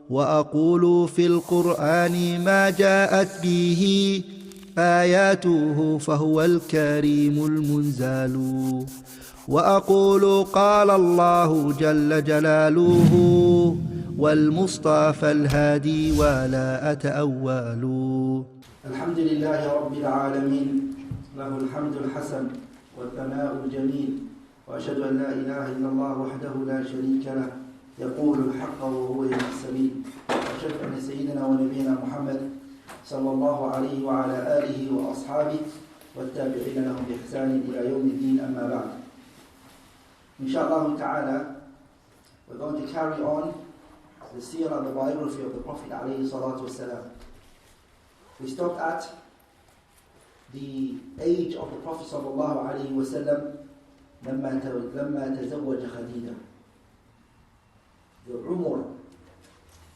وأقول في القرآن ما جاءت به آياته فهو الكريم المنزال وأقول قال الله جل جلاله والمصطفى الهادي ولا أتأول. الحمد لله رب العالمين له الحمد الحسن والثناء الجميل وأشهد أن لا إله إلا الله وحده لا شريك له يقول الحق وهو يهدي السبيل وأشهد أن سيدنا ونبينا محمد صلى الله عليه وعلى آله وأصحابه والتابعين لهم بإحسان إلى يوم الدين أما بعد. Inshallah ta'ala, we're going to carry on the seerah, the biography of the Prophet alayhi salatu wasalam. We stopped at the age of the Prophet sallallahu alayhi wasallam لما تزوج خديجة. The umur,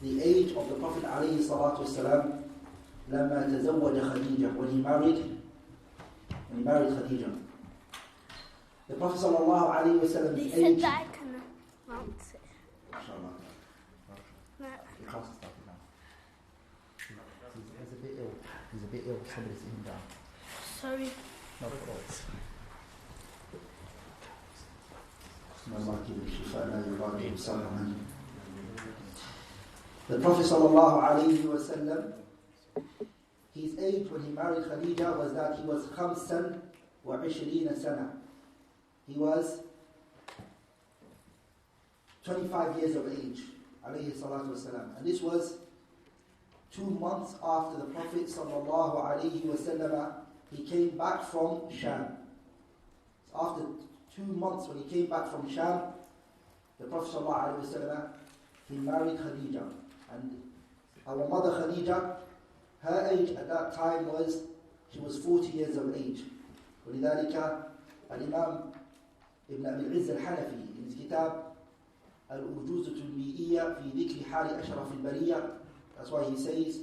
the age of the Prophet alayhi salatu wasalam لما تزوج خديجة, when he married Khadija. The Prophet sallallahu alayhi wasallam, the age. that I can announce it. Inshallah. No. You can't stop it now. He's a bit ill. He's a bit ill. Somebody sit him down. Sorry. No problem. The Prophet sallallahu alayhi wasallam, his age when he married Khadija was that he was 25 sana. He was 25 years of age, alayhi salatu wasalam. And this was 2 months after the Prophet sallallahu alayhi wasallam, he came back from Sham. So after 2 months when he came back from Sham, the Prophet sallallahu alayhi wasallam, he married Khadija. And our mother Khadija, her age at that time was, she was 40 years of age. ولذلك الإمام ابن أبي العز الحنفي in his kitab الأرجوزة المئية في ذكر حال أشرف البرية, that's why he says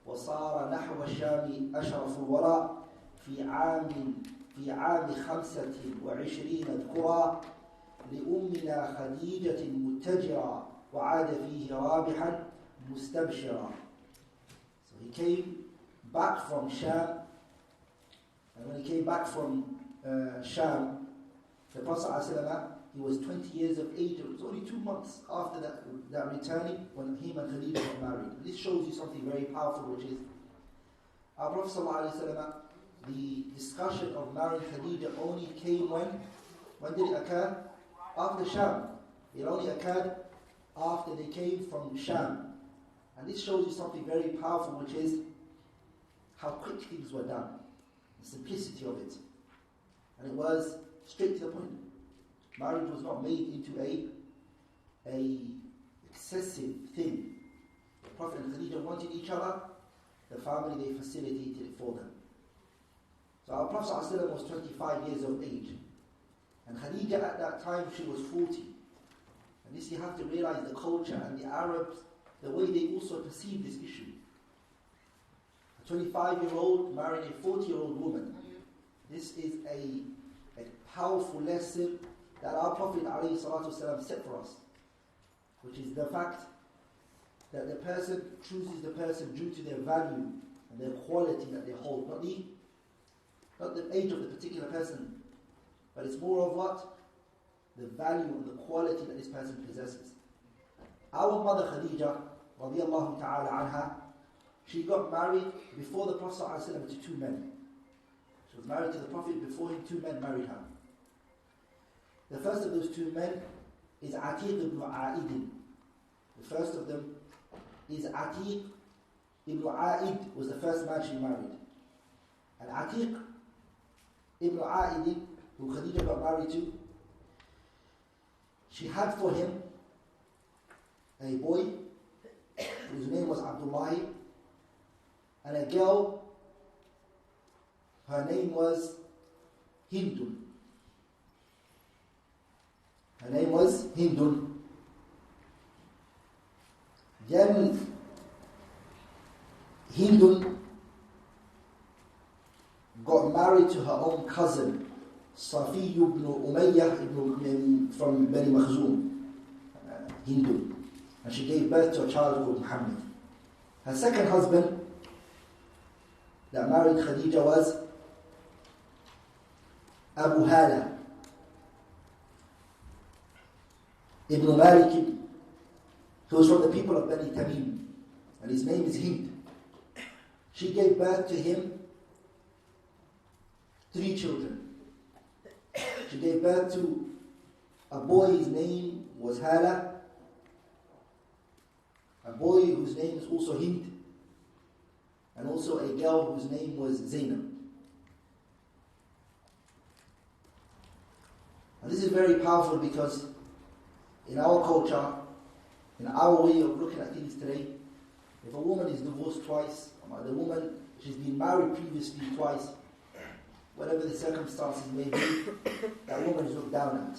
وصار نحو الشام أشرف الوراء في عام 25 ذكرى لأمنا خديجة متجرا وعاد فيه رابحا مستبشرا. So he came back from Sham, and when he came back from Sham, the Prophet ﷺ, he was 20 years of age. It was only 2 months after that returning when him and Khadija got married. And this shows you something very powerful, which is our Prophet ﷺ, the discussion of marrying Khadija only came when did it occur? After Sham. It only occurred after they came from Sham. And this shows you something very powerful, which is how quick things were done, the simplicity of it. And it was straight to the point. Marriage was not made into a excessive thing. The Prophet and Khadija wanted each other, the family, they facilitated it for them. So our Prophet ﷺ was 25 years of age. And Khadija at that time, she was 40. And this, you have to realize the culture and the Arabs, the way they also perceive this issue. A 25-year-old marrying a 40-year-old woman. This is a powerful lesson that our Prophet ﷺ set for us, which is the fact that the person chooses the person due to their value and their quality that they hold, not the age of the particular person, but it's more of what? The value and the quality that this person possesses. Our mother Khadija, radiyallahu ta'ala anha, she got married before the Prophet ﷺ to 2 men. She was married to the Prophet before him, 2 men married her. The first of those 2 men is Atiq ibn A'id. The first of them is Atiq ibn A'id, was the first man she married. And Atiq ibn A'id, who Khadija got married to, she had for him a boy whose name was Abdullah, and a girl, her name was Hindun. Her name was Hindun. Then Hindun got married to her own cousin, Safi ibn Umayyah from Bani Makhzum, Hindu. and she gave birth to a child called Muhammad. Her second husband that married Khadija was Abu Hala Ibn Malik, who was from the people of Bani Tamim, and his name is Hind. She gave birth to him 3 children. She gave birth to a boy, his name was Hala, a boy whose name is also Hind, and also a girl whose name was Zainab. And this is very powerful because in our culture, in our way of looking at things today, if a woman is divorced twice, the woman, she's been married previously twice, whatever the circumstances may be, that woman is looked down at.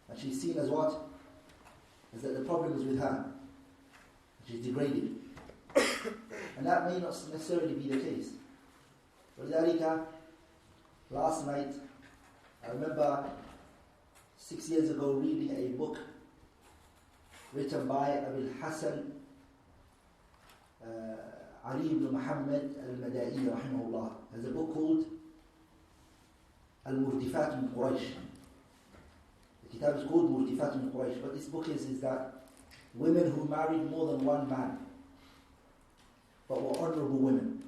And she's seen as what? As that the problem is with her. She's degraded. And that may not necessarily be the case. وَلِذَلِكَ, last night, I remember 6 years ago reading a book written by Abil Hassan Ali ibn Muhammad al-Mada'i rahimahullah. There's a book called Al-Murdifat min Quraysh. The kitab is called Murdifat min Quraysh. What this book is that women who married more than one man but were honorable women.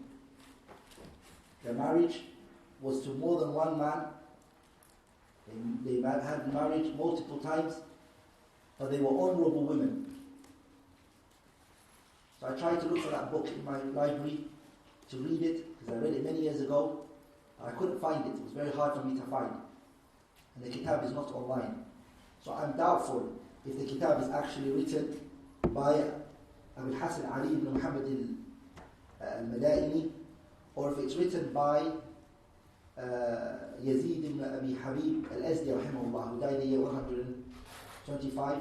Their marriage was to more than one man. They had marriage multiple times, but they were honorable women. So I tried to look for that book in my library to read it, because I read it many years ago. I couldn't find it. It was very hard for me to find. And the kitab is not online. So I'm doubtful if the kitab is actually written by Abil Hassan Ali ibn Muhammad al-Madaini, or if it's written by Yazid ibn Abi Habib al-Azdi rahimahullah, who died in the year 125,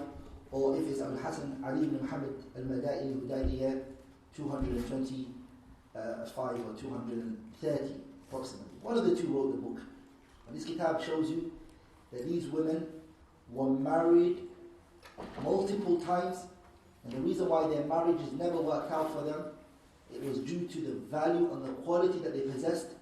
or if it's Abil Hassan Ali ibn Muhammad al-Madaini, who died in the year 225 or 230 approximately. One of the two wrote the book. And this kitab shows you that these women were married multiple times, and the reason why their marriages never worked out for them, it was due to the value and the quality that they possessed.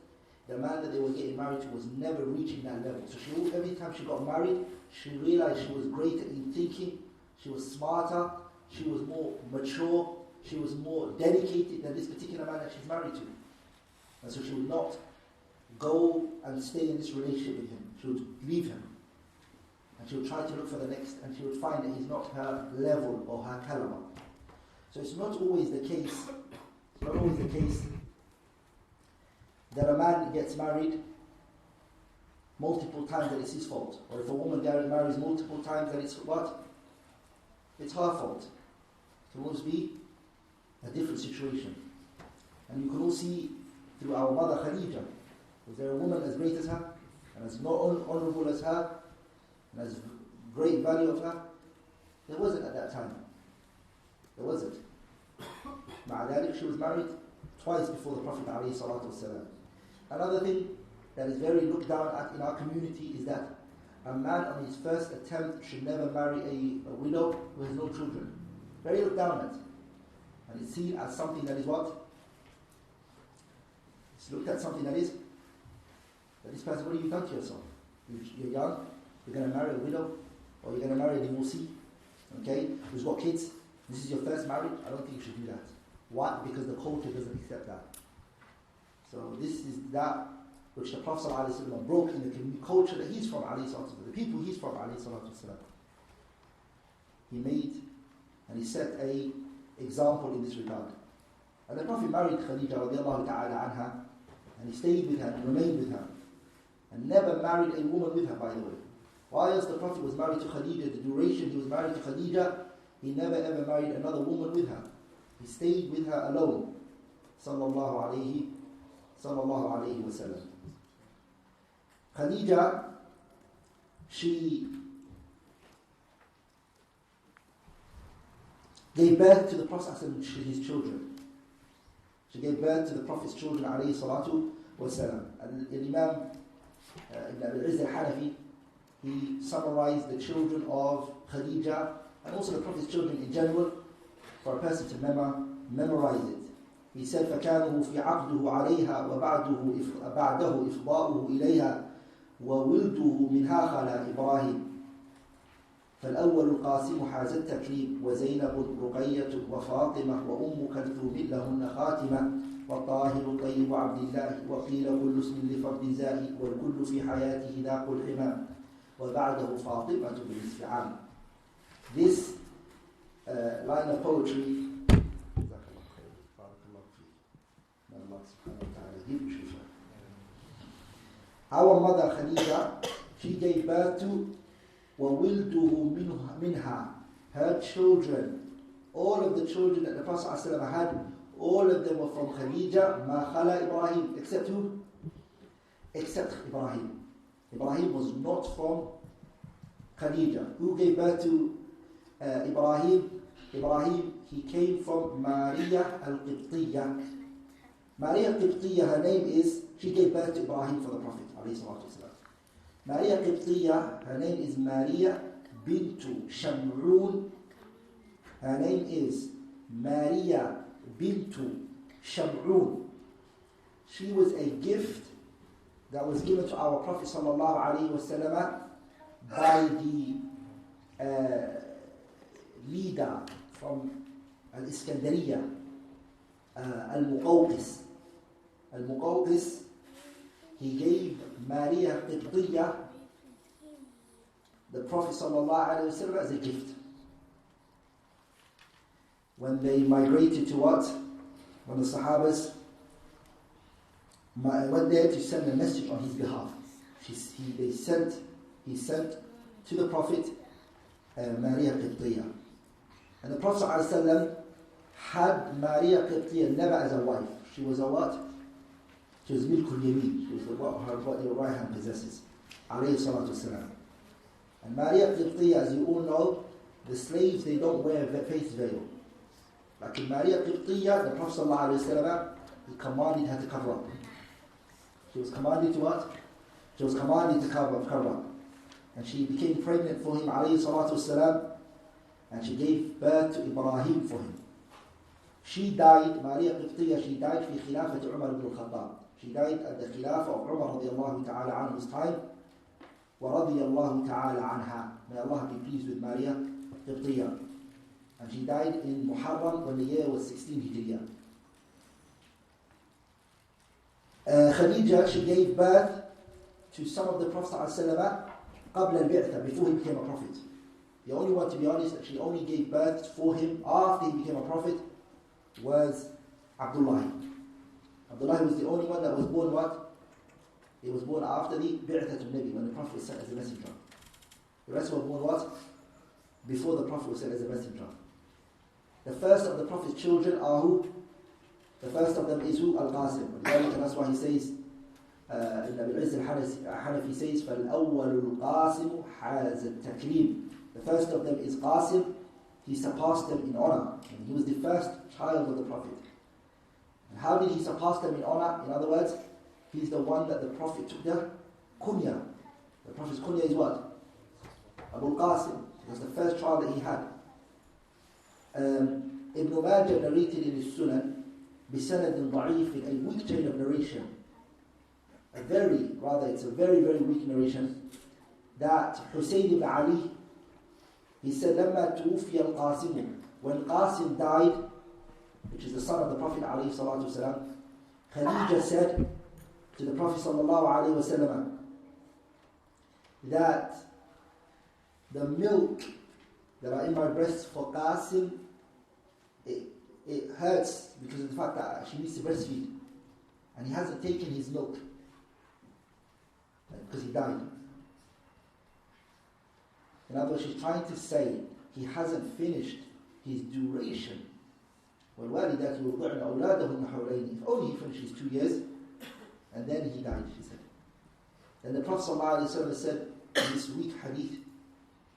The man that they were getting married to was never reaching that level. So every time she got married, she realized she was greater in thinking, she was smarter, she was more mature, she was more dedicated than this particular man that she's married to. And so she would not go and stay in this relationship with him. She would leave him. And she would try to look for the next, and she would find that he's not her level or her caliber. So it's not always the case, that a man gets married multiple times that it's his fault. Or if a woman marries multiple times that it's what? It's her fault. It will always be a different situation. And you can all see through our mother Khadija, was there a woman as great as her, and as more honorable as her, and as great value of her? There wasn't at that time. There wasn't. Ma'adalik, she was married twice before the Prophet ﷺ. Another thing that is very looked down at in our community is that a man on his first attempt should never marry a widow who has no children. Very looked down at. And it's seen as something that is what? It's looked at something that is, that this person, what have you done to yourself? You're young, you're going to marry a widow, or you're going to marry a divorcee, okay, who's got kids. This is your first marriage. I don't think you should do that. Why? Because the culture doesn't accept that. So this is that which the Prophet ﷺ broke in the culture that he's from, the people he's from. He made and he set a example in this regard. And the Prophet married Khadija radiallahu ta'ala anha, and he stayed with her and remained with her, and never married a woman with her, by the way. Whilst the Prophet was married to Khadija, the duration he was married to Khadija, he never ever married another woman with her. He stayed with her alone. Sallallahu alayhi wa sallam. Khadija, she gave birth to the Prophet and his children. She gave birth to the Prophet's children alayhi salatu wa sallam. And Imam Ibn Abi al-Izz al-Hanafi, he summarized the children of Khadija and also the Prophet's children in general, for a person to memorize it. He said, فَكَانُهُ فِي عَقْدُهُ عَلَيْهَا وَبَعْدَهُ إِفْضَاؤُهُ إِلَيْهَا وَوِلْدُهُ مِنْهَا خَلَا إِبْرَاهِيمَ فالأول القاسم حاز التكريم وزينب رقية وفاطمة وأم كلثوم لهن خاتمة والطاهر الطيب عبد الله وقيل كل اسم لفرد زائد والكل في حياته ذاق الحمام وبعده فاطمة بنصف عام. This line of poetry our mother Khadija, she gave birth to وَوِلْدُهُ مِنْهَا, her children. All of the children that the Prophet ﷺ had, all of them were from Khadija, مَا خَلَى Ibrahim, except who? Except Ibrahim. Ibrahim was not from Khadija. Who gave birth to Ibrahim? Ibrahim, he came from Maria al-Qibtiyya. Maria al-Qibtiyya, her name is, she gave birth to Ibrahim for the Prophet ﷺ. Maria Qibtiyya, her name is Maria bintu Sham'un. Her name is Maria bintu Sham'un. She was a gift that was given to our Prophet sallallahu alaihi wasallam by the leader from Al-Iskandariya, Al-Muqawqis. Al-Muqawqis, he gave Maria Qibtiyya, the Prophet ﷺ, as a gift. When they migrated to what? When the Sahabas went there to send a message on his behalf. He sent to the Prophet Maria Qibtiyya. And the Prophet ﷺ had Maria Qibtiyya never as a wife. She was a what? She was milkul yamin. She was what your right hand possesses. Alayhi salatu wasalam. And Maria Qibtiyya, as you all know, the slaves, they don't wear face veil. Like in Maria Qibtiyya, the Prophet sallallahu alayhi wasallam, he commanded her to cover up. She was commanded to what? She was commanded to cover up. And she became pregnant for him, alayhi salatu wasalam, and she gave birth to Ibrahim for him. She died, Maria Qibtiyya, she died في خلافة Umar ibn al-Khattab. She died at the Khilafah of Umar radiallahu ta'ala anhu's time. وَرَضِيَ اللَّهُ تَعَالَى عَنْهَا. May Allah be pleased with Maria Qibtiyya. And she died in Muharram when the year was 16 Hijriya. Khadija, she gave birth to some of the Prophet ﷺ قبل البعثة, before he became a prophet. The only one, to be honest, that she only gave birth for him after he became a prophet was Abdullah. Abdullah was the only one that was born what? He was born after the Bi'athatul Nabi, when the Prophet was sent as a messenger. The rest were born what? Before the Prophet was sent as a messenger. The first of the Prophet's children are who? The first of them is who? Al-Qasim. And that's why he says, in Abil Izz al-Hanafi says, فَالْأَوَّلُ الْقَاسِمُ حَازَ التَّكْرِيمِ. The first of them is Qasim. He surpassed them in honor. And he was the first child of the Prophet. And how did he surpass them in honor? In other words, he's the one that the Prophet took the kunya. The Prophet's kunya is what? Abu Qasim. He was the first child that he had. Ibn Majah narrated in his Sunan, بِسَنَدٍ ضَعِيفٍ, a weak chain of narration. It's a very, very weak narration, that Hussein ibn Ali, he said, لَمَّا تُوفِيَ الْقَاسِمُ, when Qasim died, which is the son of the Prophet alayhi salatu wasalam, Khadija said to the Prophet sallallahu alayhi wasallam that the milk that are in my breasts for Qasim, it hurts because of the fact that she needs to breastfeed, and he hasn't taken his milk because he died. In other words, she's trying to say he hasn't finished his duration. وَالْوَالِدَاتُ يُرْضِعْنَ أَوْلَادَهُنَّ حَوْلَيْنِ. If only he finished his 2 years, and then he died, she said. Then the Prophet ﷺ said in this weak hadith,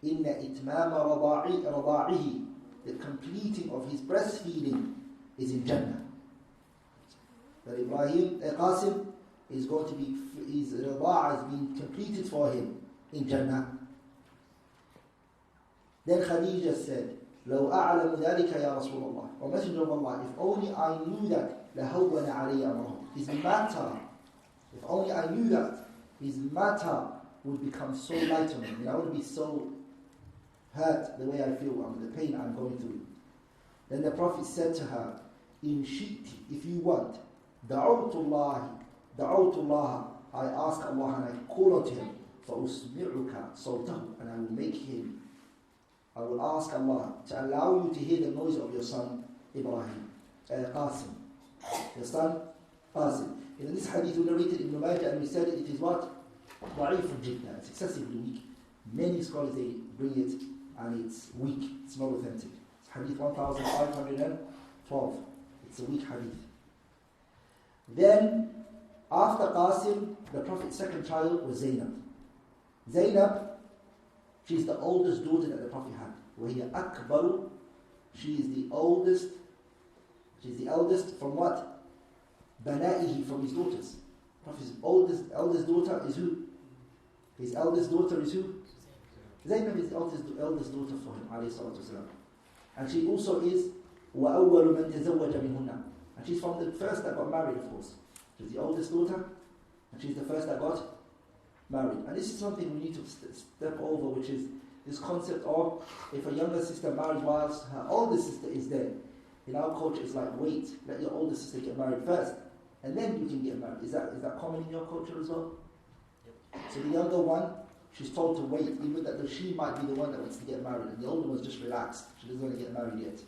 إِنَّ إِتْمَامَ رَضَاعِهِ, the completing of his breastfeeding is in Jannah. That Qasim is going to be, his rida'a is being completed for him in Jannah. Then Khadija said, لو أعلم ذلك يا رسول الله. O Messenger of Allah, if only I knew that, لهون علي أمره. His matter, if only I knew that, his matter would become so light on me. I wouldn't be so hurt the way I feel, the pain I'm going through. Then the Prophet said to her, in shi'ti, if you want, دعوت الله, I ask Allah and I call unto him, فأسمعك صوته, and I will make him, I will ask Allah to allow you to hear the noise of your son Ibrahim, Qasim, your son Qasim. In this hadith we narrated Ibn Majah and we said it is what? ضعيف جدا, it's excessively weak. Many scholars they bring it and it's weak, it's not authentic. It's hadith 1512, it's a weak hadith. Then after Qasim, the Prophet's second child was Zainab. Zainab, she's the oldest daughter that the Prophet had. وَهِيَ أَكْبَرُ, she is the oldest. She's the eldest from what? بَنَائِهِ, from his daughters. Prophet's eldest daughter is who? His eldest daughter is who? Zainab is the eldest daughter for him, alayhi salatu wasalam. And she also is وَأَوَّلُ مَنْ تَزَوَّجَ مِنْهُنَّ. And she's from the first that got married, of course. She's the oldest daughter, and she's the first that got married. And this is something we need to step over, which is this concept of if a younger sister marries whilst her older sister is there. In our culture, it's like, wait, let your older sister get married first, and then you can get married. Is that common in your culture as well? Yep. So the younger one, she's told to wait, even that she might be the one that wants to get married, and the older one's just relaxed. She doesn't want to get married yet.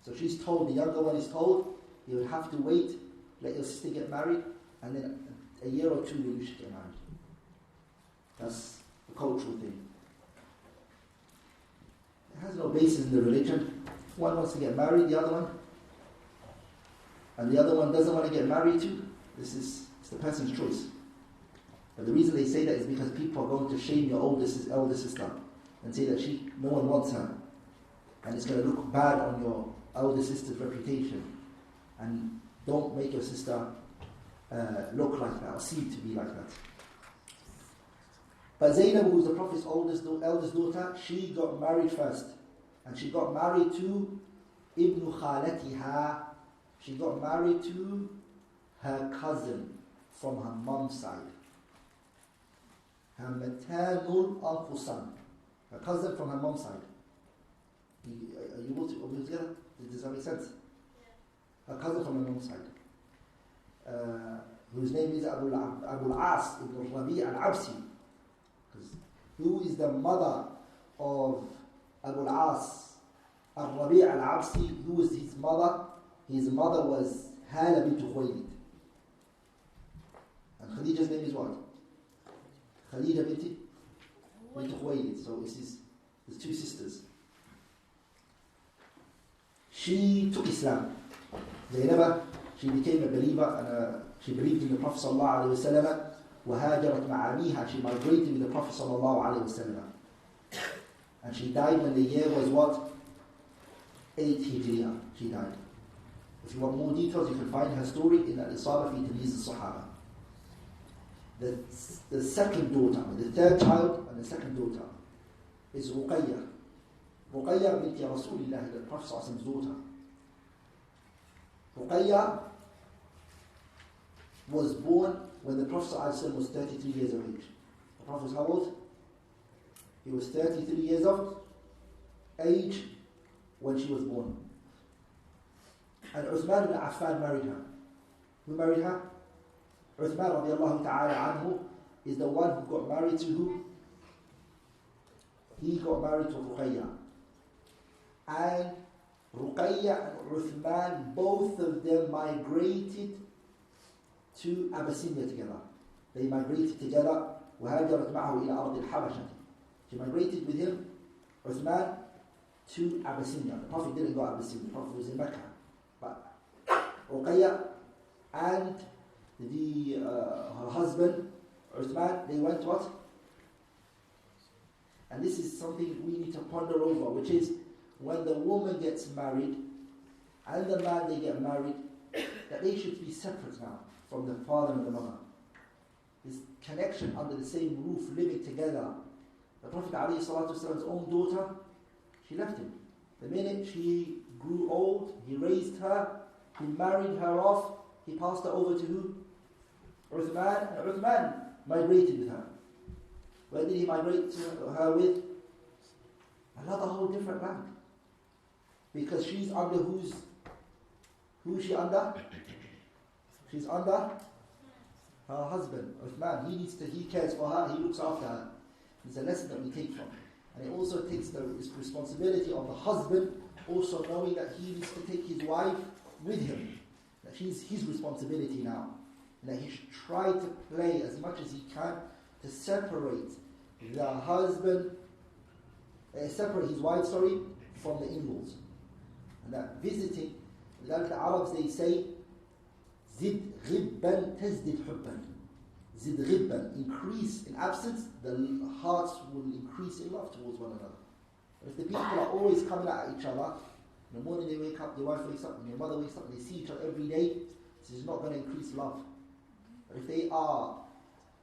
So she's told, the younger one is told, you would have to wait, let your sister get married, and then a year or two then you should get married. That's a cultural thing. It has no basis in the religion. One wants to get married, the other one, and the other one doesn't want to get married to, it's the person's choice. But the reason they say that is because people are going to shame your elder sister and say that no one wants her. And it's going to look bad on your elder sister's reputation. And don't make your sister look like that or seem to be like that. But Zainab, who's the Prophet's eldest daughter, she got married first. And she got married to Ibn Khalatiha. She got married to her cousin from her mom's side. Her maternal uncle's son. Her cousin from her mom's side. Are you able to together? Does that make sense? Her cousin from her mom's side. Whose name is Abu al-As ibn Rabi' al-Absi. Who is the mother of Abu al-As al-Rabi' al-Absi? Who was his mother? His mother was Hala bint Khuwaylid. And Khadija's name is what? Khadija bint Khuwaylid. So there's two sisters. She took Islam. Zainab, she became a believer and she believed in the Prophet sallallahu alaihi wasallam. وهاجرت مع أبيها, she migrated with the Prophet sallallahu alaihi wasallam. And she died when the year was what? 8 Hijriya. She died. If you want more details, you can find her story in Al-Isaba fi Tamyiz al-Sahaba. The second daughter, the third child and the second daughter is Ruqayya. Ruqayya bint Rasulillah, the Prophet sallallahu alaihi wasallam's daughter. Ruqayya was born when the Prophet ﷺ was 33 years of age. The Prophet was how old? He was 33 years of age when she was born. And Uthman ibn Affan married her. Who married her? Uthman radiallahu ta'ala anhu is the one who got married to who? He got married to Ruqayya. And Ruqayya and Uthman, both of them migrated to Abyssinia together. They migrated together. وهاجرت معه إلى أرض الحبشة. She migrated with him, Uthman, to Abyssinia. The Prophet didn't go to Abyssinia. The Prophet was in Mecca. But Ruqayya and her husband, Uthman, they went what? And this is something we need to ponder over, which is when the woman gets married and the man they get married, that they should be separate now from the father and the mother. This connection under the same roof, living together. The Prophet ﷺ's own daughter, she left him. The minute she grew old, he raised her, he married her off, he passed her over to who? Uthman, and Uthman migrated with her. Where did he migrate to her with? Another whole different land. Because she's under who is she under? She's under her husband, Uthman. He cares for her, he looks after her. It's a lesson that we take from. And it also takes the responsibility of the husband, also knowing that he needs to take his wife with him. That she's his responsibility now. And that he should try to play as much as he can to separate the husband, separate his wife, from the in-laws. And that visiting, like the Arabs, they say, zid ghibban tazdid hubban. Zid ghibban, increase in absence, the hearts will increase in love towards one another. But if the people are always coming at each other, in the morning they wake up, your wife wakes up, and your mother wakes up, and they see each other every day, this is not going to increase love. But if they are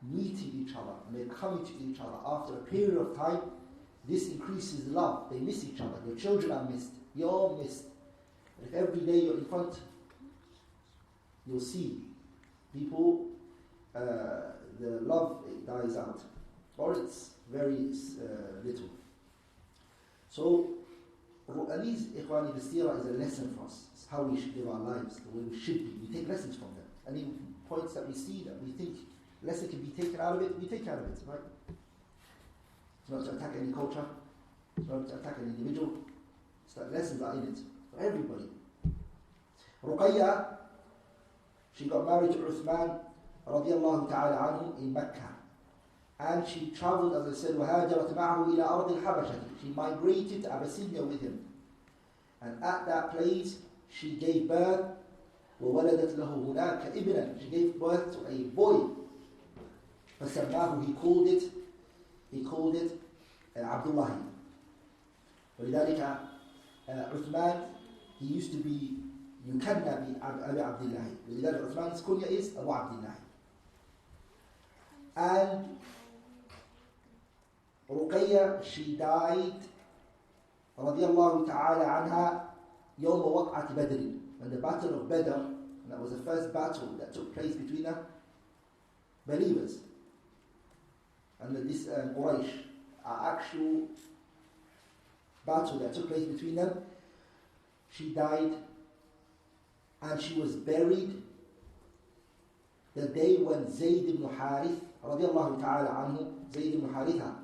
meeting each other, and they're coming to each other after a period of time, this increases love. They miss each other. Your children are missed. You're missed. But if every day you're in front, you'll see people, the love dies out. Or it's very little. So, at least, Ikhwani, the seerah is a lesson for us. It's how we should live our lives, the way we should be. We take lessons from them. Any points that we see that we think lesson can be taken out of it, we take out of it, right? It's not to attack any culture, it's not to attack an individual, it's that lessons are in it for everybody. Ruqayya, she got married to Uthman radiallahu ta'ala anhu in Mecca. And she travelled, as I said, وَهَاجَرَتْ مَعَهُ إِلَىٰ أَرْضِ الْحَبَشَةِ. She migrated to Abyssinia with him. And at that place, she gave birth, وَوَلَدَتْ لَهُ هُنَاكَ إِبْنًا. She gave birth to a boy. فَسَمَّاهُ, he called it Abdullah. ولذلك عثمان, he used to be يكنى بأبي عبد الله. ولذلك عثمان's kunya is Abu Abdullah. And Ruqayya, she died رضي الله تعالى عنها يوم وقعة بدر, when the battle of Badr, and that was the first battle that took place between the believers and this Quraysh, an actual battle that took place between them. She died, and she was buried the day when Zayd ibn Harith radiallahu ta'ala anhu, Zayd ibn Haritha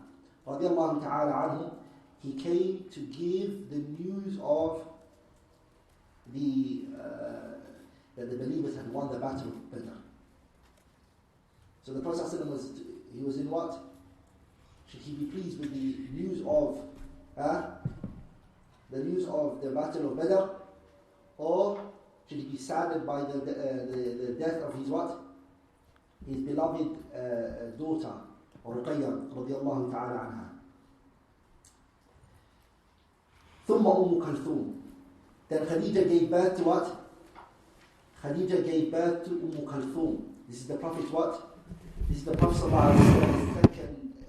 radiallahu ta'ala anhu, he came to give the news of that the believers had won the battle of Badr. So the Prophet was in what? Should he be pleased with the news of the battle of Badr, or should he be saddened by the death of his what? His beloved daughter, Ruqayya radiallahu ta'ala anha. ثم كلثوم. Then Khadija gave birth to what? Khadija gave birth to Kulthum. This is the Prophet's what? This is the Prophet's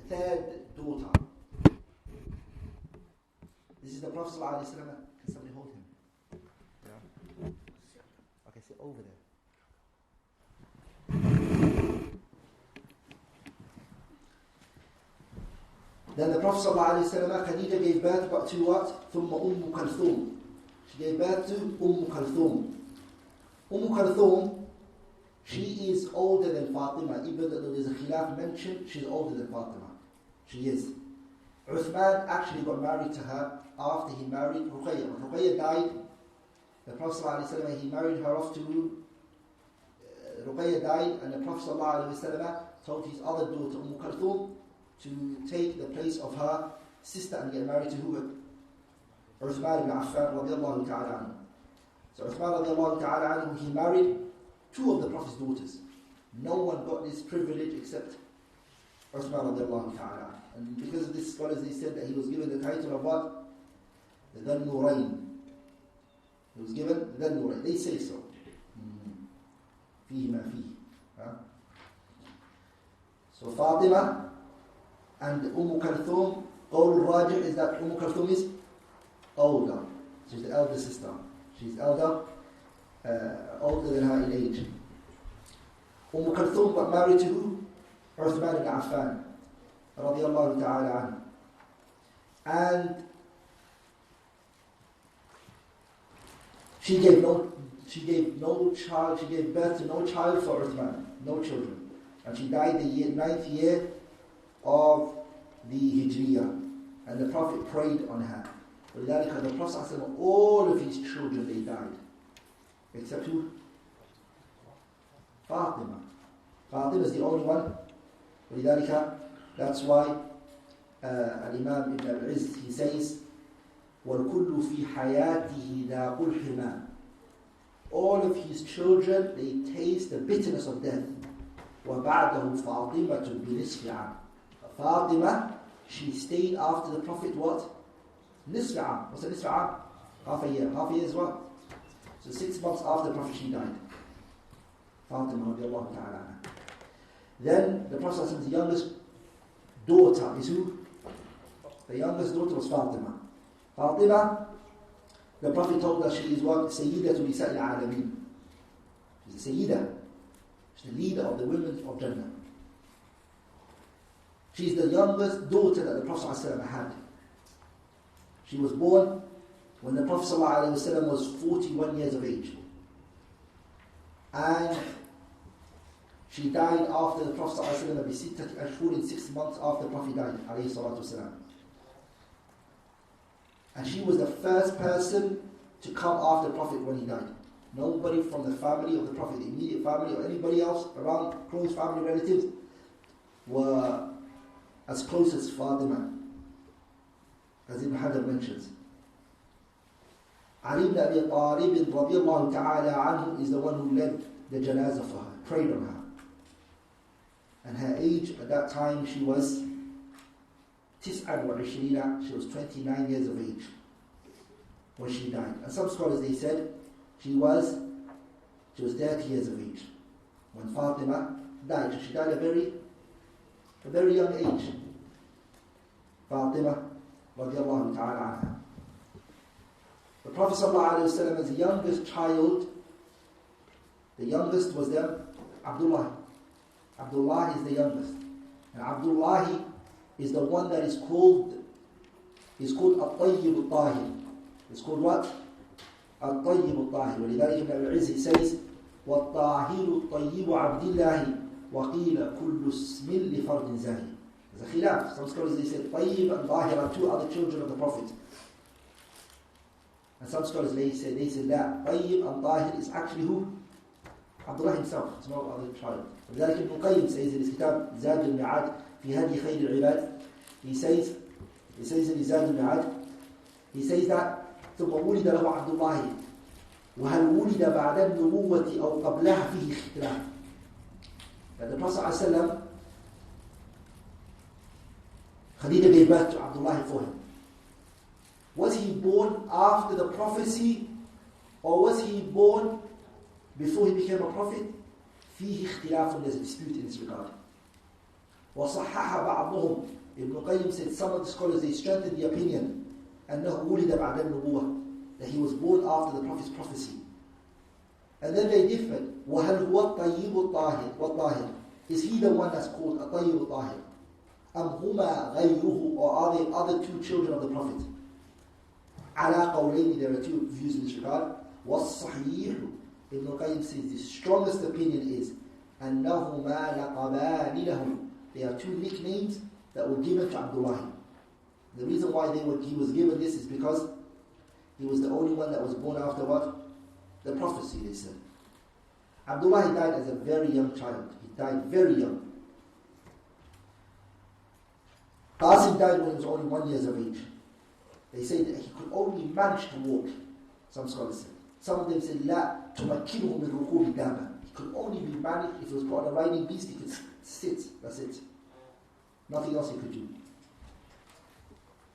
third daughter. This is the Prophet ﷺ. Can somebody hold him? Yeah. Okay, sit over there. Then the Prophet ﷺ, Khadija gave birth to what? ثم Kulthum. She gave birth to Kulthum. Kulthum, she is older than Fatima. Even though there's a khilaf mentioned, she's older than Fatima. She is. Uthman actually got married to her after he married Ruqayya. When Ruqayya died, the Prophet ﷺ, he married her off to Ruqayya died, and the Prophet ﷺ told his other daughter Kulthum to take the place of her sister and get married to who? Uthman ibn Affan radiallahu ta'ala anhu. So Uthman radiallahu ta'ala anhu, he married two of the Prophet's daughters. No one got this privilege except Uthman radiallahu ta'ala. And because of this, scholars, they said that he was given the title of what? The Dhul Nurayn. He was given the Dhul Nurayn. They say so. Fihi ma fihi. So Fatima and Kulthum, Qawl Rajih is that Kulthum is older. She's the elder sister. She's older than her in age. Kulthum got married to who? Uthman ibn Affan, radiyallahu ta'ala anhu. And she gave birth to no child for Uthman, no children. And she died the 9th year of the Hijriya. And the Prophet prayed on her. ولذلك the Prophet, all of his children, they died. Except who? Fatima. Fatima is the only one. ولذلك, that's why Imam Ibn al-Izz, he says, وَالْكُلُّ فِي حَيَاتِهِ ذَاقُ الْحِمَامِ. All of his children, they taste the bitterness of death. وَبَعْدَهُ فَاطِمَةٌ بِنِصْفِ عَامٍ. Fatima, she stayed after the Prophet what? نصف عام. What's a نصف عام? Half a year. Half a year is what? So 6 months after the Prophet she died. Fatima radiallahu ta'ala. Then the Prophet's youngest daughter is who? The youngest daughter was Fatima. Fatima, the Prophet told us she is what? Sayyidatu Nisa'il Alameen. She's a Sayyidah. She's the leader of the women of Jannah. She's the youngest daughter that the Prophet ﷺ had. She was born when the Prophet ﷺ was 41 years of age. And she died after the Prophet ﷺ بستة أشهر, in 6 months after the Prophet died ﷺ. And she was the first person to come after the Prophet when he died. Nobody from the family of the Prophet, the immediate family or anybody else around, close family relatives, were as close as Fatima, as Ibn Hajar mentions. Ali ibn Abi Talib radiyallahu ta'ala anhu is the one who led the janazah for her, prayed on her. And her age at that time, she was 29, she was 29 years of age when she died. And some scholars, they said she was 30 years of age when Fatima died. So she died at a very young age. Fatima radiallahu ta'ala anha. The Prophet sallallahu alayhi wa sallam, as the youngest child, the youngest was them, Abdullah. Abdullah is the youngest. And Abdullah is the one that is called At-Tayyib Al-Tahir. It's called what? At-Tayyib Al-Tahir. ولذلك Ibn al-Izz, he says, وَالطَّاهِرُ الطَّيِّبُ عَبْدِ اللَّهِ وَقِيلَ كُلُّ اسْمٍ لِفَرْدٍ زَاهِ. There's a khilaf. Some scholars, they said Tayyib and Tahir are two other children of the Prophet. And some scholars, they said that Tayyib and Tahir is actually who? Abdullah himself. It's not other child. ولذلك Ibn Qayyim says in his kitab زاد المعاد في هدي خير العباد, he says in his زاد المعاد, he says that ثم ولد له عبد الله وهل ولد بعد النبوة أو قبلها فيه اختلاف. That the Prophet ﷺ, Khadija gave birth to Abdullah for him. Was he born after the prophecy, or was he born before he became a prophet? فيه اختلاف, there's a dispute in this regard. وصحح بعضهم, Ibn Qayyim said some of the scholars, they strengthened the opinion أنه ولد بعد النبوة, that he was born after the prophet's prophecy. And then they differed. وهل هو الطيب الطاهر, is he the one that's called الطيب الطاهر, أم هما غيره, or are they other two children of the prophet? على قولين, there are two views in this regard. والصحيح, Ibn Qayyim says the strongest opinion is أنهما لقبان له, they are two nicknames that were given to Abdullah. The reason why he was given this is because he was the only one that was born after what? The prophecy, they said. Abdullah died as a very young child. He died very young. Qasim died when he was only 1 year of age. They say that he could only manage to walk, some scholars say. Some of them say, لا تمكنه من ركوب الدابة. He could only be managed, if he was put on a riding beast, he could sit, that's it. Nothing else he could do.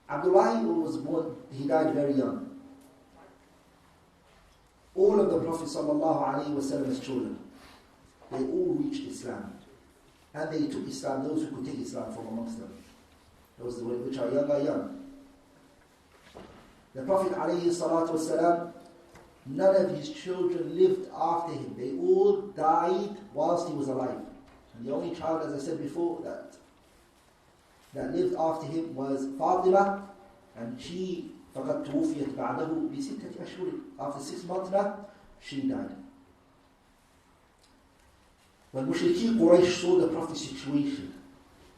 Abdullah was born, he died very young. All of the Prophet ﷺ's children, they all reached Islam. And they took Islam, those who could take Islam from amongst them. Those which are young are young. The Prophet ﷺ, none of his children lived after him. They all died whilst he was alive. And the only child, as I said before, that lived after him was Fatima, and she فقد توفيت بعده ب6 أشهر. After 6 months now, she died. When Mushrikeen Quraysh saw the Prophet's situation,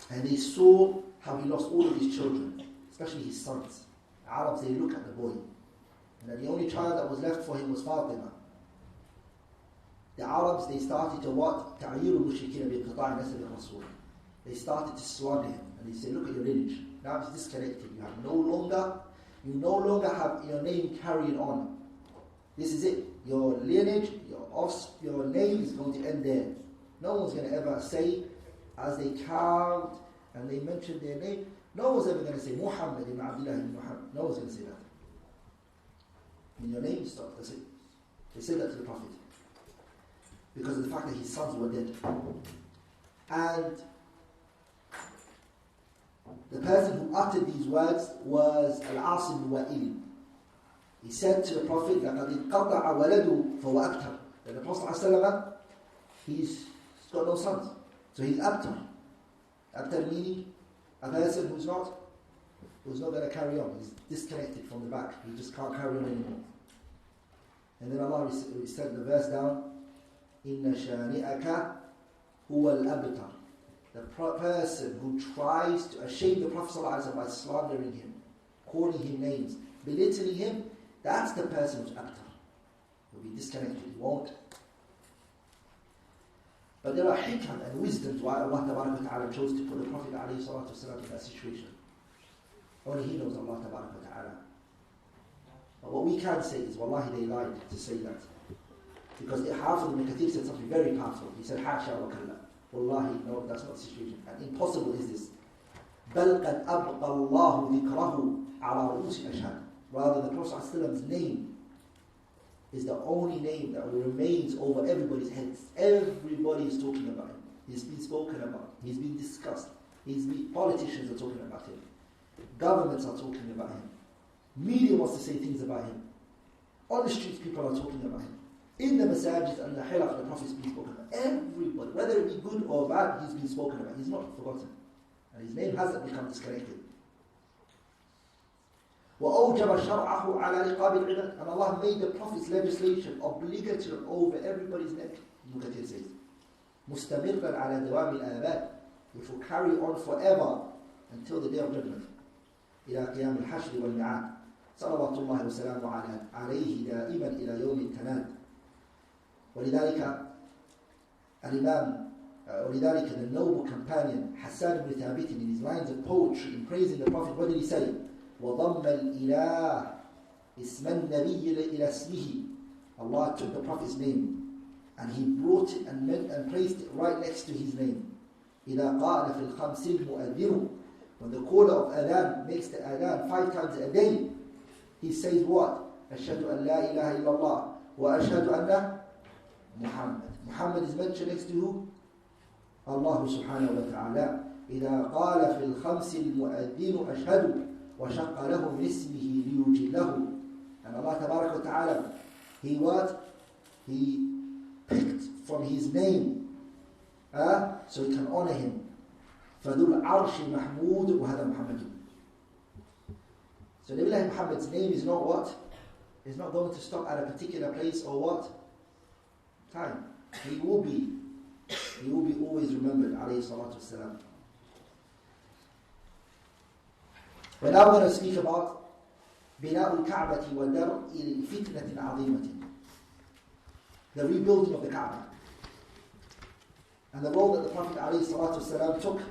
and they saw how he lost all of his children, especially his sons, the Arabs, they look at the boy, and that the only child that was left for him was Fatima. The Arabs, they started to what? تعيير المشركين بانقطاع نسب الرسول. They started to slander him, and they said, look at your lineage. Now it's disconnected. You no longer have your name carried on. This is it. Your lineage, your name is going to end there. No one's going to ever say, as they count and they mention their name, no one's ever going to say Muhammad ibn Abdullah ibn Muhammad. No one's going to say that. When your name stops, that's it. They said that to the Prophet, because of the fact that his sons were dead. And the person who uttered these words was Al-As ibn Wa'il. He said to the Prophet, لَقَدْ انْقَطَعَ وَلَدُ فَهُوَ أَبْتَرُ. That the Prophet ﷺ, he's got no sons, so he's abtar. Abtar meaning a person who's not going to carry on. He's disconnected from the back. He just can't carry on anymore. And then Allah said the verse down, إِنَّ شَانِئَكَ هُوَ الْأَبْتَرُ. The person who tries to shame the Prophet ﷺ by slandering him, calling him names, belittling him, that's the person who's abtar. He'll be disconnected. He won't. But there are hikam and wisdoms why Allah Ta'ala chose to put the Prophet ﷺ in that situation. Only He knows, Allah Ta'ala. But what we can say is, Wallahi, they lied to say that. Because Hafiz ibn Kathir said something very powerful. He said, Hasha wa kalla. Wallahi, no, that's not the situation. And impossible is this. بَلْ قَدْ أَبْقَى اللَّهُ ذِكْرَهُ عَلَى رُؤُوسِ الْأَشْهَادِ. Rather, the Prophet ﷺ's name is the only name that remains over everybody's heads. Everybody is talking about him. He's been spoken about. He's been discussed. Politicians are talking about him. Governments are talking about him. Media wants to say things about him. On the streets, people are talking about him. In the masajid and the hilaq, the Prophet's been spoken about. Everybody, whether it be good or bad, he's been spoken about. He's not forgotten. And his name hasn't become disconnected. وَأَوْجَبَ شَرْعَهُ عَلَى رِقَابِ الْعِبَادِ. And Allah made the Prophet's legislation obligatory over everybody's neck. Ibn Kathir says, مُسْتَمِرًا عَلَى دَوَامِ الْآبَادِ. Which will carry on forever until the day of judgment. إِلَى قِيَامِ الْحَشْرِ وَالْمِعَادِ. صلوات الله وسلامه عليه دائما إلى يوم التناد. ولذلك the noble companion Hassan ibn Thabit, in his lines of poetry in praising the Prophet, what did he say? وَضَمَّ الْإِلَهِ اسْمَ النَّبِيِّ إِلَى اسْمِهِ. Allah took the Prophet's name and He brought it and placed it right next to his name. إِذَا قَالَ فِي الْخَمْسِ الْمُؤَذِّنُ. When the caller of adhan makes the adhan 5 times a day, he says what? أشهد أن لا إله إلا الله وأشهد أن محمد. Muhammad is mentioned next to who? Allah subhanahu wa ta'ala. إذا قال في الخمس المؤذن أشهد وشق له من اسمه ليجله. And Allah tabarak wa ta'ala, He picked from his name so he can honor him. فذو العرش محمود وهذا محمد. So Nabi Muhammad's name is not what? Is not going to stop at a particular place or what? Time. He will be always remembered, alayhi salatu wasalam. We're now going to speak about بناء الكعبة ودرء فتنة عظيمة. The rebuilding of the Kaaba. And the role that the Prophet alayhi salatu wasalam took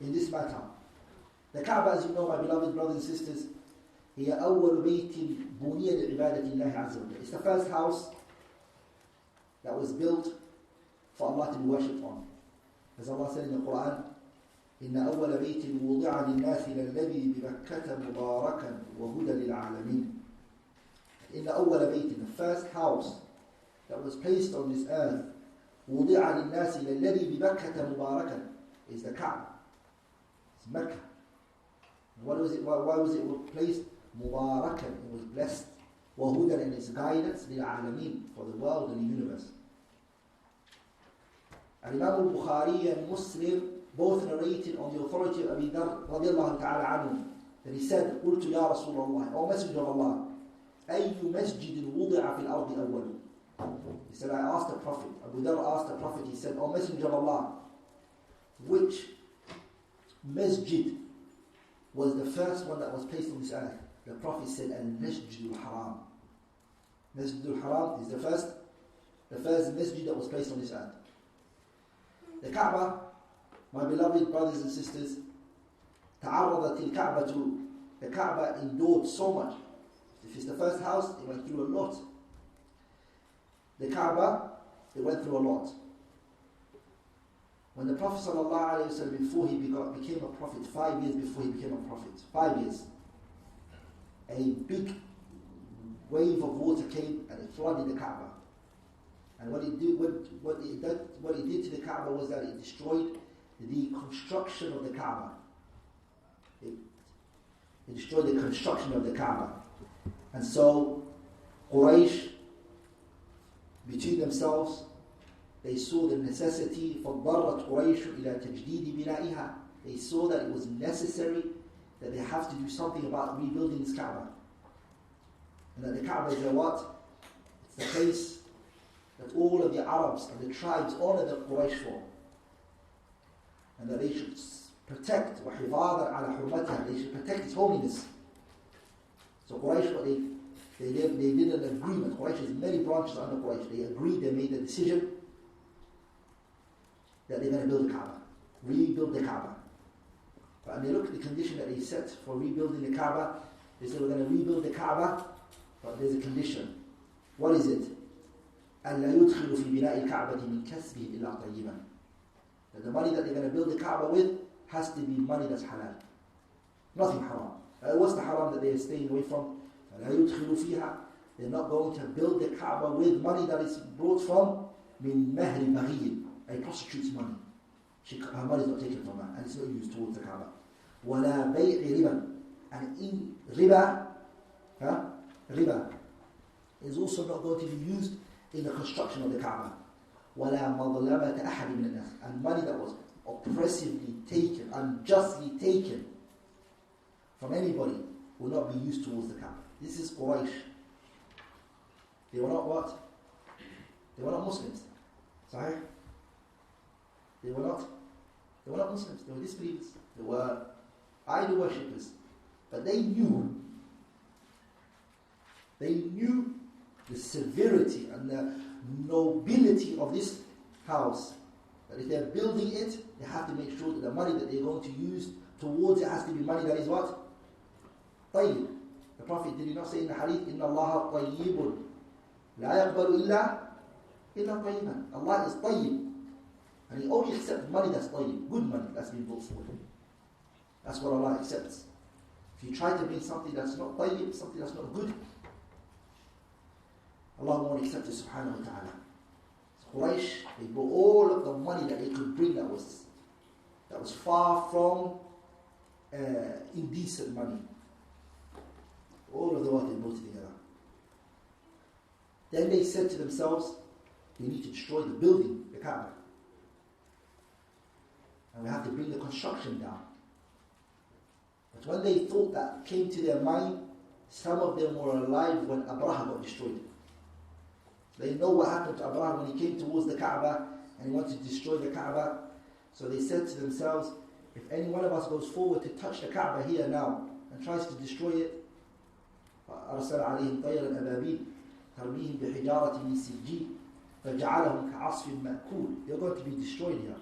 in this matter. The Kaaba, as you know, my beloved brothers and sisters, هي أول بيت بني لعبادة الله عز وجل. It's the first house that was built for Allah to be worshipped on. As Allah said in the Quran, إن أول بيت وضع للناس للذي ببكة مباركا وهدى للعالمين. إن أول بيت, the first house that was placed on this earth, وضع للناس للذي ببكة مباركا, is the Kaaba. It's Mecca. Why was it placed? مباركا, it was blessed, وهدى, and its guidance للعالمين, for the world and the universe. And Imam al-Bukhari and Muslim both narrated on the authority of Abi Dharr radiallahu ta'ala anhu that he said, قلت يا رسول الله, O Messenger of Allah, أي مسجد وضع في الأرض أول. He said, I asked the Prophet, Abu Dharr asked the Prophet, he said, O Messenger of Allah, which masjid was the first one that was placed on this earth? The Prophet said, Al-Masjid al-Haram. Masjid al-Haram is the first masjid that was placed on this earth. The Kaaba, my beloved brothers and sisters, تعرضت الكعبة, the Kaaba endured so much. If it's the first house, it went through a lot. The Kaaba, it went through a lot. When the Prophet ﷺ, before he became a prophet, 5 years before he became a prophet, 5 years, a big wave of water came and it flooded the Kaaba. And what it did to the Kaaba was that it destroyed the construction of the Kaaba. It destroyed the construction of the Kaaba. And so Quraysh, between themselves, they saw the necessity فَضَّرَّتْ قُرَيْشُ إِلَى تَجْدِيدِ بِنَائِهَا. They saw that it was necessary that they have to do something about rebuilding this Kaaba. And that the Kaaba is what? It's the place that all of the Arabs and the tribes honor the Quraysh for. And that they should protect وَحِفَاظًا عَلَى حُرْمَتِهَا. They should protect its holiness. So Quraysh, what they did an agreement. Quraysh has many branches under Quraysh. They agreed, they made a decision that they're going to build the Kaaba, rebuild the Kaaba. But when they look at the condition that they set for rebuilding the Kaaba, they said, we're going to rebuild the Kaaba, but there's a condition. What is it? أَلَّا يُدْخِلُ فِي بِنَاءِ الْكَعْبَةِ مِنْ كَسْبِهِ إِلَّا طَيِّبًا. That the money that they're going to build the Kaaba with has to be money that's halal. Nothing haram. What's the haram that they are staying away from? أَلَّا يُدْخِلُ فِيهَا. They're not going to build the Kaaba with money that is brought from مِنْ مَهْرِ بَغِيٍّ, a prostitute's money. Her money is not taken from her, and it's not used towards the Kaaba. وَلَا بَيْعِ رِبًا. And in riba, riba is also not going to be used in the construction of the Kaaba. وَلَا مَظْلَمَةَ أَحَدٍ مِنَ النَّاسِ. And money that was oppressively taken, unjustly taken from anybody will not be used towards the Kaaba. This is Quraysh. They were not what? They were not Muslims. Sorry? They were not Muslims. They were disbelievers. They were idol worshippers. But they knew the severity and the nobility of this house. That if they're building it, they have to make sure that the money that they're going to use towards it has to be money that is what? طيب. The Prophet, did he not say in the hadith, إِنَّ اللَّهَ طَيِّبٌ لَا يَقْبَلُ إِلَّا طَيِّبًا. Allah is طيب. And He only accepts money that's طيب, good money that's been brought forward. That's what Allah accepts. If you try to bring something that's not طيب, something that's not good, Allah won't accept it, subhanahu wa ta'ala. So Quraysh, they brought all of the money that they could bring that was far from indecent money. All of the wealth they brought together. Then they said to themselves, we need to destroy the building, the Kaaba. And we have to bring the construction down. But when they thought that came to their mind, some of them were alive when Abraha got destroyed. They know what happened to Abraha when he came towards the Kaaba and he wanted to destroy the Kaaba. So they said to themselves, if any one of us goes forward to touch the Kaaba here now and tries to destroy it, أرسل عليهم طيرا أبابيل ترميهم بحجارة من سجيل فجعلهم كعصف مأكول. You're going to be destroyed here.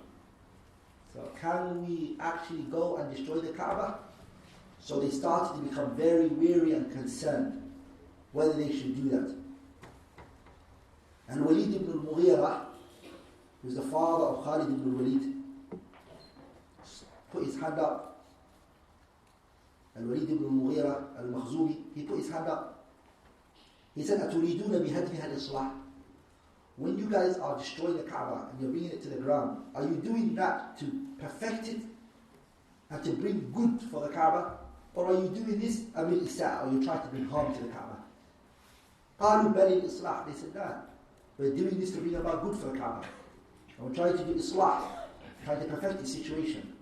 So can we actually go and destroy the Kaaba? So they started to become very weary and concerned whether they should do that. And Walid ibn al-Mughira, who's the father of Khalid ibn al-Walid, put his hand up. And Walid ibn al-Mughira al-Makhzumi, he put his hand up. He said, أَتُرِيدُونَ بِهَدْمِهَا الْإِصْلَاحِ. When you guys are destroying the Kaaba and you're bringing it to the ground, are you doing that to perfect it and to bring good for the Kaaba? or are you doing this amid Isa, or you trying to bring harm to the Kaaba? قالوا بل الإصلاح. They said, no, we're doing this to bring about good for the Kaaba. And we're trying to do Islah, trying to perfect the situation.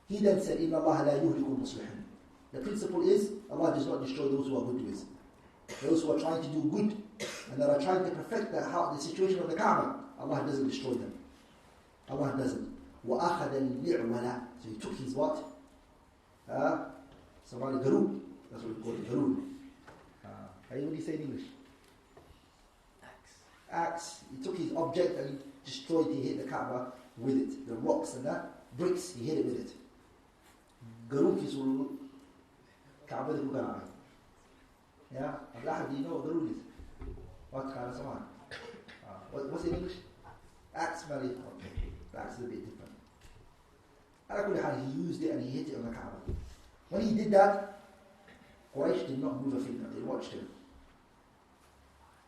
He then said, إِنَّ اللَّهَ لَا يُهْلِكُ الْمُصْلِحِينَ. The principle is, Allah does not destroy those who are good doers. Those who are trying to do good, and that are trying to perfect the situation of the Kaaba, Allah doesn't destroy them. Allah doesn't. وَأَخَذَ الْمِعْوَلَ. So he took his what? Somali garud. That's what we call it, garud. How do you say in English? Axe. He took his object and he destroyed, he hit the Kaaba with it. The rocks and that, bricks, he hit it with it. Garud is Kaaba de Kugarai. Yeah? Allah, do you know what garud is? What kind of someone? What's in English? Axe, Mali. Okay. The axe is a bit different. He used it and he hit it on the Kaaba. When he did that, Quraysh did not move a finger. They watched him.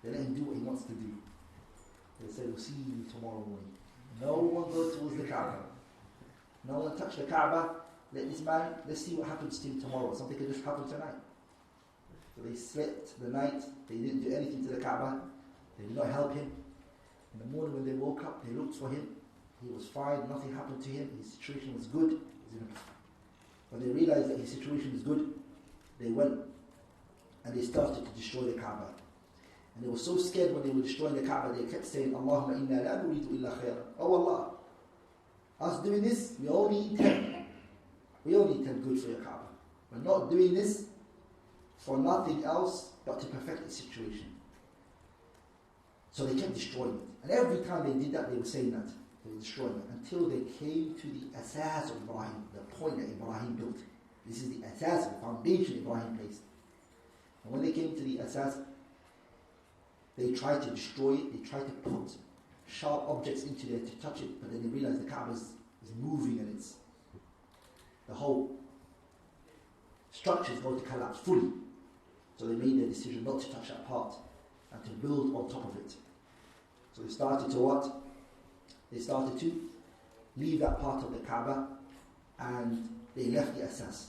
They let him do what he wants to do. They said, we'll see you tomorrow morning. No one go towards the Kaaba. No one touch the Kaaba. Let this man, let's see what happens to him tomorrow. Something could just happen tonight. So they slept the night. They didn't do anything to the Kaaba. They did not help him. In the morning when they woke up, they looked for him. He was fine. Nothing happened to him. His situation was good. When they realized that his situation is good, they went and they started to destroy the Kaaba. And they were so scared when they were destroying the Kaaba, they kept saying, Allahumma inna la nuridu illa khayra. Oh Allah, us doing this, we only intend. We only intend good for your Kaaba. We're not doing this for nothing else but to perfect the situation. So they kept destroying it. And every time they did that, they were saying that. They were destroying it. Until they came to the asas of Ibrahim, the point that Ibrahim built. This is the asas, the foundation Ibrahim placed. And when they came to the asas, they tried to destroy it. They tried to put sharp objects into there to touch it. But then they realized the Kaaba is moving and it's the whole structure is going to collapse fully. So they made their decision not to touch that part and to build on top of it. So they started to what? They started to leave that part of the Kaaba and they left the asas.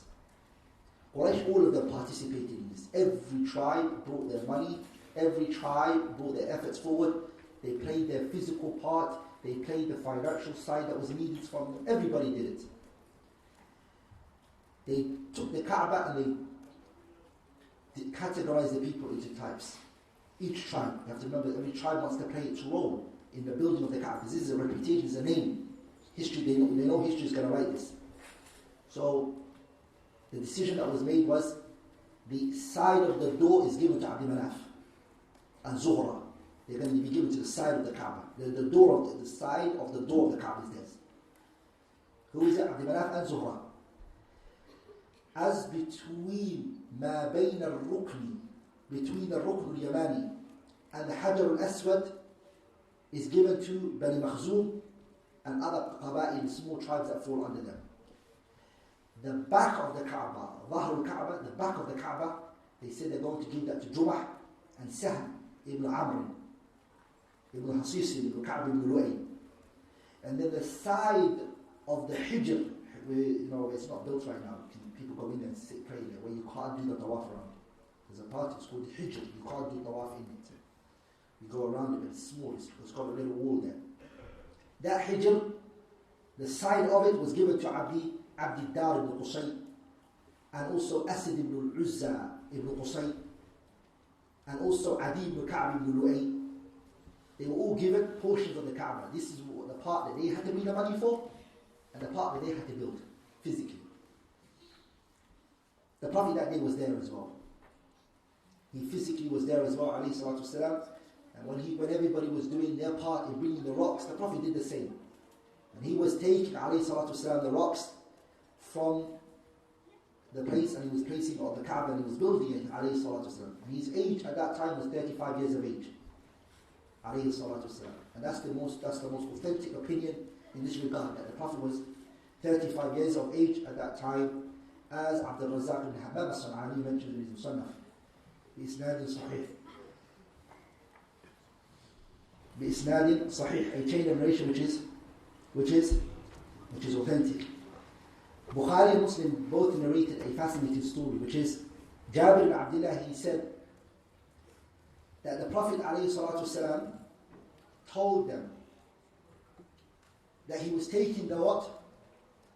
Quraysh, all of them participated in this. Every tribe brought their money, every tribe brought their efforts forward. They played their physical part, they played the financial side that was needed from them. Everybody did it. They took the Kaaba and they categorized the people into types. Each tribe, you have to remember, every tribe wants to play its role in the building of the Kaaba. This is a reputation, it's a name. History, they know history is going to write this. So, the decision that was made was the side of the door is given to Abd Manaf and Zuhra. They're going to be given to the side of the Kaaba. The side of the door of the Kaaba is theirs. Who is it? Abd Manaf and Zuhra. As between ما بين الركن, between the Rukn al-Yamani and the Hajar al-Aswad is given to Bani Makhzum and other Qaba'il, small tribes that fall under them. The back of the Kaaba, Dhahr al-Kaaba, the back of the Kaaba, they said they're going to give that to Jumah and Sahm ibn Amr, ibn Hasisi, ibn Ka'b ibn Lu'ay. And then the side of the Hijr, where, it's not built right now, people go in there and sit, pray there, where you can't do the tawaf around. There's a part, it's called the Hijr, you can't do tawaf in it. You go around it, but it's small, it's got a little wall there. That Hijr, the side of it was given to Abd-Dar ibn Qusay, and also Asad ibn al-Uzza ibn Qusay, and also Adi ibn Ka'b ibn Lu'ay. They were all given portions of the Kaaba. This is the part that they had to bring the money for, and the part that they had to build physically. The Prophet that day was there as well. He physically was there as well, alayhi salatu wasalam. And when everybody was doing their part in bringing the rocks, the Prophet did the same. And he was taking, alayhi salatu wasalam, the rocks from the place, and he was placing it on the Kaaba, and he was building it, alayhi salatu wasalam. And his age at that time was 35 years of age, alayhi salatu wasalam. And that's the most authentic opinion in this regard, that the Prophet was 35 years of age at that time, as Abdul Razak ibn Hammam as-San'ani mentioned in his Musannaf. بإسناد صحيح. بإسناد صحيح, a chain of narration which is authentic. Bukhari and Muslim both narrated a fascinating story, which is Jabir ibn Abdullah, he said that the Prophet ﷺ told them that he was taking the what?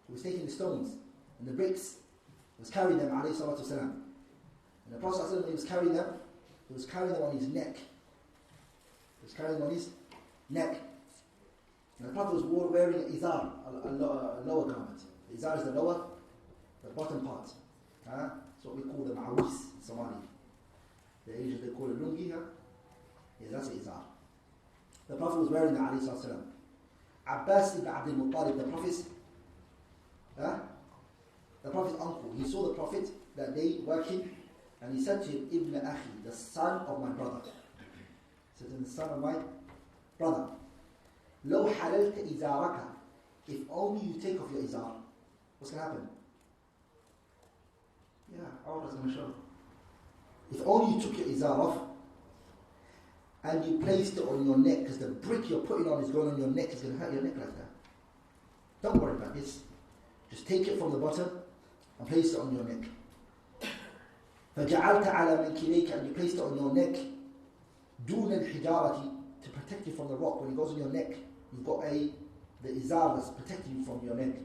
He was taking the stones and the bricks. He was carrying them ﷺ. And the Prophet ﷺ, when he was carrying them on his neck. He was carrying them on his neck. And the Prophet was wearing an izar, a lower garment. The izar is the bottom part. That's what we call the ma'awis in Somali. The Asians, they call it lungi. Yeah, that's the izar. The Prophet was wearing the alayhi salatu. Abbas ibn Abdul Muttalib, the Prophet's uncle, he saw the Prophet that day working, and he said to him, Ibn Akhi, the son of my brother. He said to him, the son of my brother. لو حللت إزارك, if only you take off your izar, what's going to happen? Yeah, Aura's going to show. If only you took your izar off and you placed it on your neck, because the brick you're putting on is going on your neck, it's going to hurt your neck like that. Don't worry about this. Just take it from the bottom and place it on your neck. فَجَعَلْتَ عَلَى مَنْكِبَيْكَ, and you placed it on your neck دُونَ الْحِجَارَةِ, to protect you from the rock. When it goes on your neck, you've got the izar that's protecting you from your neck.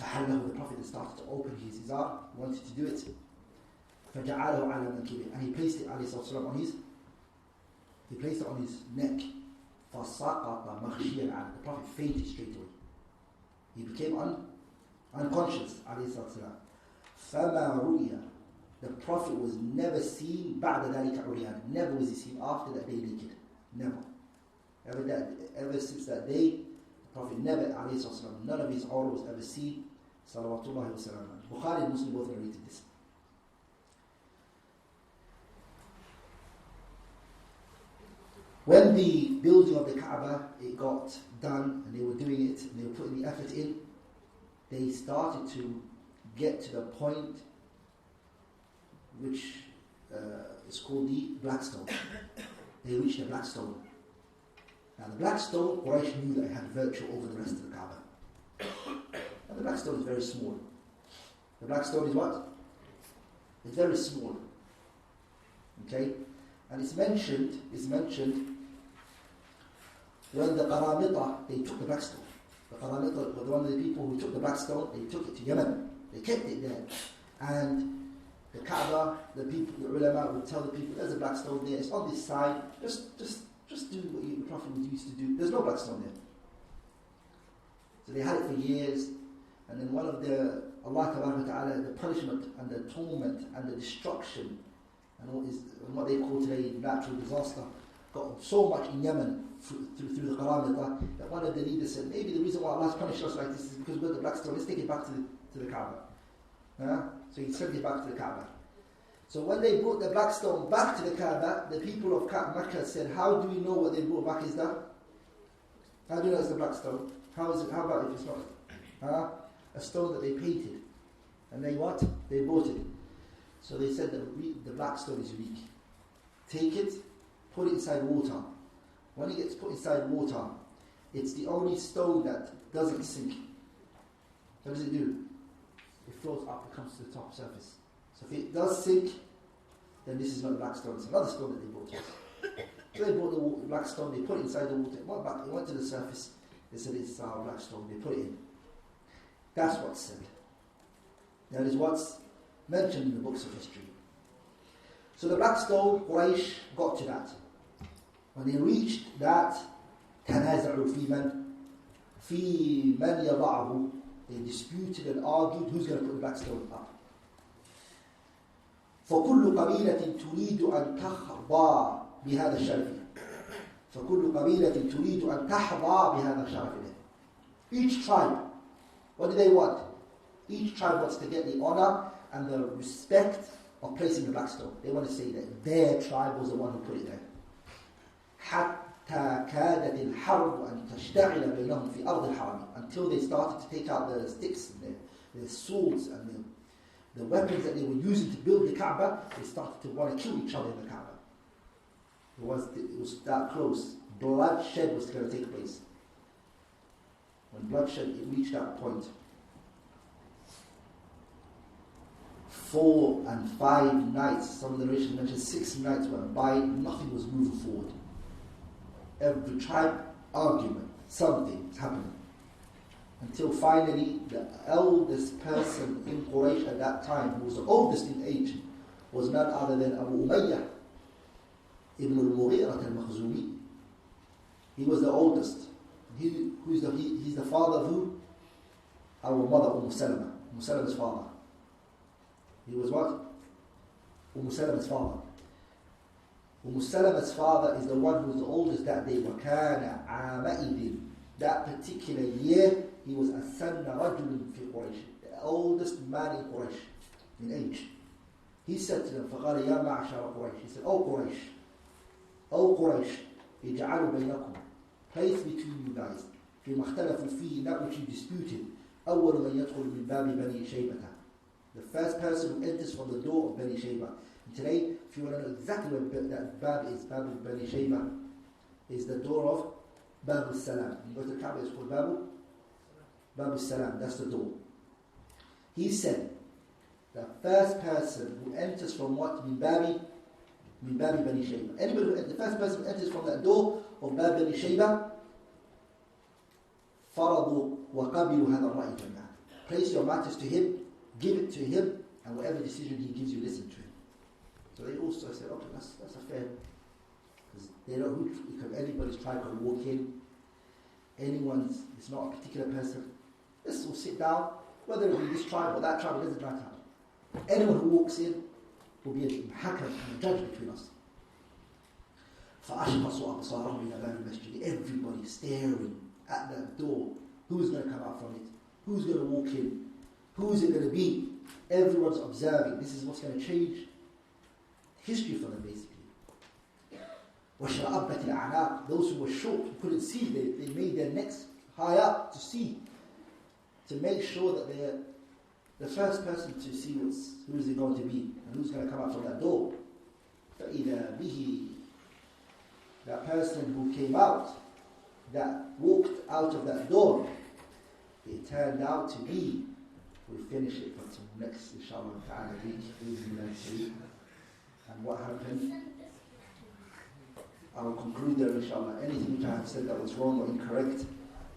فَحَلَّهُ, the Prophet started to open his izar, wanted to do it. فَجَعَلَهُ عَلَى مَنْكِبَيْ, and he placed it on his neck. فَسَقَطَ مَخْشِيًا عَلَى, the Prophet fainted straight away. He became unconscious. فَمَا رُؤِيَ, the Prophet was never seen بَعْدَ ذَلِكَ عُرْيَانًا, never was he seen after that day naked. Never. Ever since that day, the Prophet never, none of his aura was ever seen. Salawatullahi wa sallam. Bukhari and Muslim both narrated this. When the building of the Kaaba, it got done, and they were doing it, and they were putting the effort in, they started to get to the point which is called the Black Stone. They reached the Black Stone. Now the Black Stone, Quraysh knew that it had virtue over the rest of the Kaaba. And the Black Stone is very small. The Black Stone is what? It's very small. Okay? And it's mentioned when the Qaramita, they took the Black Stone. The Qaramita were one of the people who took the Black Stone, they took it to Yemen. They kept it there. And the Kaaba, the ulama would tell the people, there's a Black Stone there, it's on this side, just do what the Prophet used to do. There's no Black Stone there. So they had it for years, and then one of Allah Ta'ala, the punishment and the torment and the destruction and what they call today natural disaster, got so much in Yemen through the Qaramita that one of the leaders said, maybe the reason why Allah's punished us like this is because we've got the Black Stone, let's take it back to the Kaaba. So he sent it back to the Kaaba. So when they brought the Black Stone back to the Kaaba, the people of Mecca said, how do we know what they brought back is that? How do you know it's the Black Stone? How about if it's not? A stone that they painted. And they what? They bought it. So they said that the Black Stone is weak. Take it, put it inside water. When it gets put inside water, it's the only stone that doesn't sink. What does it do? It floats up, it comes to the top surface. So if it does sink, then this is not a Black Stone, it's another stone that they brought us. So they brought the Black Stone, they put it inside the water, it went to the surface, they said it's our Black Stone, they put it in. That's what's said. That is what's mentioned in the books of history. So the Black Stone, Quraysh got to that. When they reached that, تَنَازَعُوا فِي مَنْ يَضَعُهُ, they disputed and argued who's going to put the Black Stone up. فَكُلُّ قَبِيلَةٍ تُرِيدُ أَن تَحْظَى بِهَذَا الشَّرَفِ. فَكُلُّ قَبِيلَةٍ تُرِيدُ أَن تَحْظَى بِهَذَا الشَّرَفِ. Each tribe, what do they want? Each tribe wants to get the honor and the respect of placing the Black Stone. They want to say that their tribe was the one who put it there. حَتَّى كَادَتِ الْحَرْبُ أَن تَشْتَعِلَ بَيْنَهُمْ فِي أَرْضِ الْحَرَمِ, until they started to take out the sticks and the swords and the weapons that they were using to build the Kaaba. They started to want to kill each other in the Kaaba. It was that close. Bloodshed was going to take place. When bloodshed, it reached that point. 4 and 5 nights, some of the narrations mention 6 nights went by, nothing was moving forward. Every tribe, argument, something is happening. Until finally, the eldest person in Quraysh at that time, who was the oldest in age, was none other than Abu Umayyah ibn al-Mughirah al-Makhzumi. He was the oldest. He's the father of who? Our mother, Salama. Salama's father. He was what? Salama's father. Salama's father is the one who was the oldest that day. وَكَانَ عَامَئِذٍ. That particular year, he was أَسَنَّ رَجُلٍ فِي قُرَيْشٍ, the oldest man in Quraysh, in age. He said to them, فَقَالَ يَا مَعْشَرَ قُرَيْشٍ. He said, O Quraysh, اجعلوا بينكم, place between you guys, فيما اختلفوا فيه, that which you disputed, أول من يدخل من باب بني شيبة. The first person who enters from the door of Bani Shayba. And today, if you want to know exactly where that Bab is, Bab of Bani Shayba is the door of Bab al-Salam. You go to the Kaaba, it's called Bab al-Salam, that's the door. He said, the first person who enters from what? Min Babi Bani Shayba. The first person who enters from that door of Bab Bani Shayba, فرضوا وقبلوا هذا الرأي جميعا. Place your matters to him, give it to him, and whatever decision he gives you, listen to him. So they also said, okay, that's a fair, because they know who, if anybody's tribe can walk in, it's not a particular person, let's all sit down, whether it be this tribe or that tribe, it doesn't matter. Anyone who walks in will be a hakam and a judge between us. فَأَشْخَصُوا أَبْصَارَهُمْ إِلَى بَابِ الْمَسْجِدِ. Everybody staring at that door. Who's going to come out from it? Who's going to walk in? Who is it going to be? Everyone's observing. This is what's going to change history for them, basically. وَشَرَأَبَّتِ الْأَعْنَاقِ. Those who were short, who couldn't see, they made their necks high up to see, to make sure that they're the first person to see who is it going to be and who's going to come out from that door. فَإِذَا بِهِ. That person who came out, that walked out of that door, it turned out to be, we'll finish it for next, inshallah ta'ala, week. And what happened? I will conclude there, inshallah. Anything which I have said that was wrong or incorrect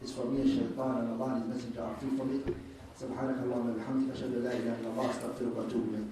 is from me and Shaitan, and Allah and His Messenger are free from it. سبحانك اللهم وبحمدك أشهد أن لا إله إلا الله أستغفرك وأتوب إليك.